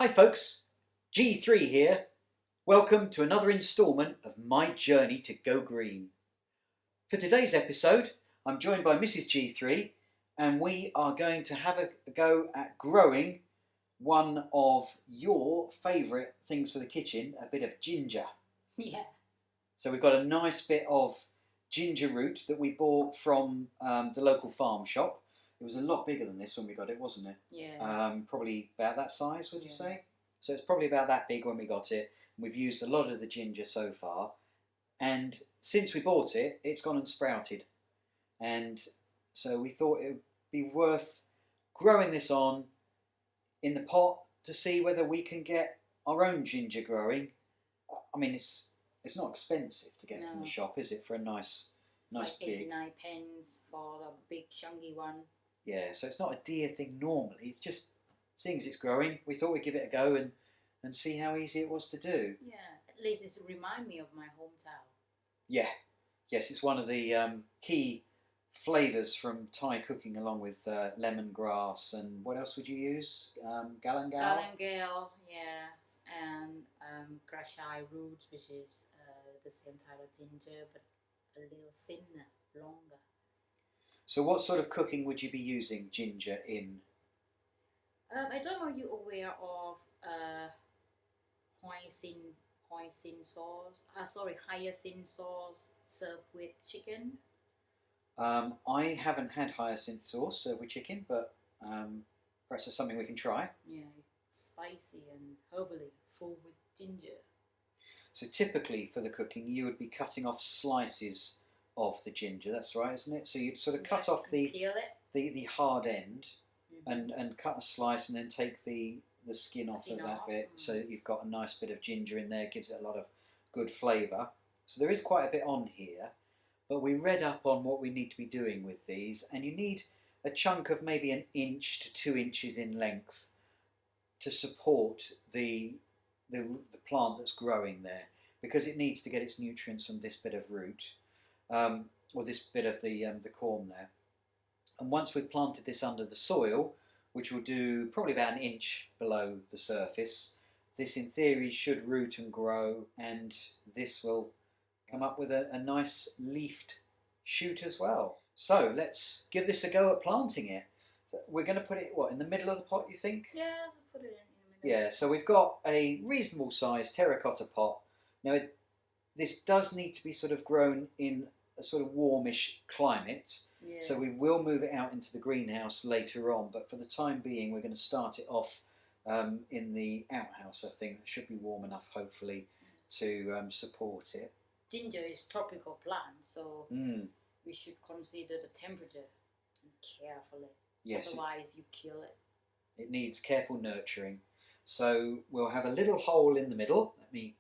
Hi folks, G3 here. Welcome to another instalment of my journey to go green. For today's episode, I'm joined by Mrs. G3 and we are going to have a go at growing one of your favourite things for the kitchen, a bit of ginger. Yeah. So we've got a nice bit of ginger root that we bought from the local farm shop. It was a lot bigger than this when we got it, wasn't it? Yeah. Probably about that size, would you say? So it's probably about that big when we got it. We've used a lot of the ginger so far. And since we bought it, it's gone and sprouted. And so we thought it would be worth growing this on in the pot to see whether we can get our own ginger growing. I mean, it's not expensive to get from the shop, is it? For a nice Like big 89 pence for the big chunky one. Yeah, so it's not a dear thing normally. It's just, seeing as it's growing, we thought we'd give it a go and see how easy it was to do. Yeah, at least it reminds me of my hometown. Yeah, yes, it's one of the key flavours from Thai cooking, along with lemongrass and what else would you use? Galangal? Galangal, yeah, and grashai root, which is the same type of ginger but a little thinner, longer. So what sort of cooking would you be using ginger in? I don't know if you're aware of hyacinth sauce. Hyacinth sauce served with chicken. I haven't had hyacinth sauce served with chicken, but perhaps it's something we can try. Yeah, it's spicy and herbally, full with ginger. So typically for the cooking, you would be cutting off slices of the ginger. That's right, isn't it? So you'd sort of cut off the hard end, and cut a slice, and then take the skin off of that bit. So you've got a nice bit of ginger in there. Gives it a lot of good flavour. So there is quite a bit on here, but we read up on what we need to be doing with these, and you need a chunk of maybe 1 inch to 2 inches in length to support the plant that's growing there, because it needs to get its nutrients from this bit of root, or this bit of the corm there. And once we've planted this under the soil, which will do probably about 1 inch below the surface, this in theory should root and grow, and this will come up with a nice leafed shoot as well. So let's give this a go at planting it. We're going to put it, what, in the middle of the pot, you think? Yeah, so put it in the middle. Yeah, so we've got a reasonable sized terracotta pot. Now this does need to be sort of grown in a sort of warmish climate. Yeah. So we will move it out into the greenhouse later on, but for the time being we're going to start it off in the outhouse. I think it should be warm enough, hopefully, to support it. Ginger is tropical plant, so we should consider the temperature carefully. Yes. Otherwise you kill it. It needs careful nurturing. So we'll have a little hole in the middle. Let me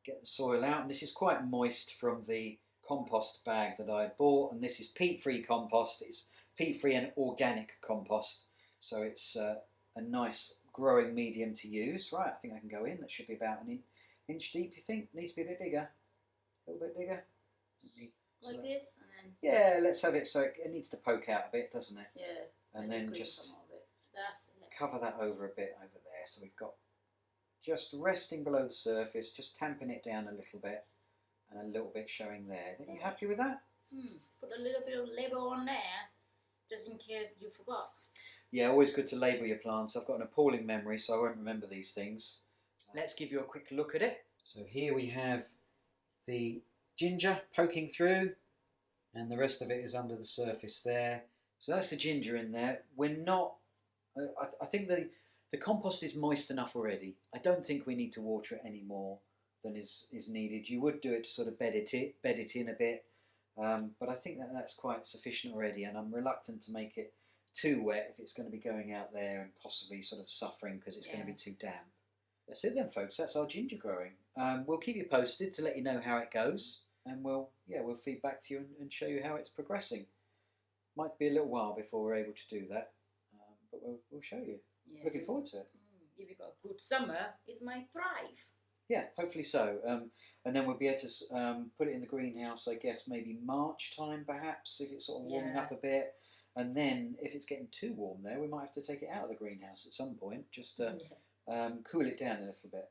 get the soil out, and this is quite moist from the compost bag that I bought, and this is peat-free compost. It's peat-free and organic compost, so it's a nice growing medium to use. Right, I think I can go in. That should be about 1 inch deep, you think? Needs to be a bit bigger. A little bit bigger. Like this, and then... Yeah, let's have it so it needs to poke out a bit, doesn't it? Yeah. And then just cover that over a bit over there. So we've got just resting below the surface, just tamping it down a little bit, and a little bit showing there. Are you happy with that? Put a little bit of label on there, just in case you forgot. Yeah, always good to label your plants. I've got an appalling memory, so I won't remember these things. Let's give you a quick look at it. So here we have the ginger poking through, and the rest of it is under the surface there. So that's the ginger in there. We're not... I think the compost is moist enough already. I don't think we need to water it any more than is needed. You would do it to sort of bed it in a bit, but I think that's quite sufficient already, and I'm reluctant to make it too wet if it's going to be going out there and possibly sort of suffering because it's going to be too damp. That's it then, folks. That's our ginger growing. We'll keep you posted to let you know how it goes, and we'll feed back to you and show you how it's progressing. Might be a little while before we're able to do that, but we'll show you. Yeah. Looking forward to it. If you've got a good summer, it might thrive. Yeah, hopefully so. And then we'll be able to put it in the greenhouse, I guess, maybe March time perhaps, if it's sort of warming up a bit. And then if it's getting too warm there, we might have to take it out of the greenhouse at some point, just to cool it down a little bit.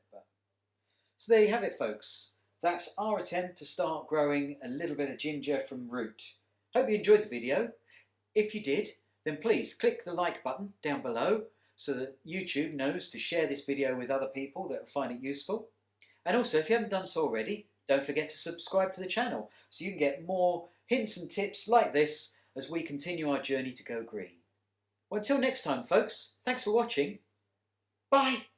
So there you have it, folks. That's our attempt to start growing a little bit of ginger from root. Hope you enjoyed the video. If you did, then please click the like button down below so that YouTube knows to share this video with other people that find it useful. And also, if you haven't done so already, don't forget to subscribe to the channel so you can get more hints and tips like this as we continue our journey to go green. Well, until next time, folks, thanks for watching. Bye!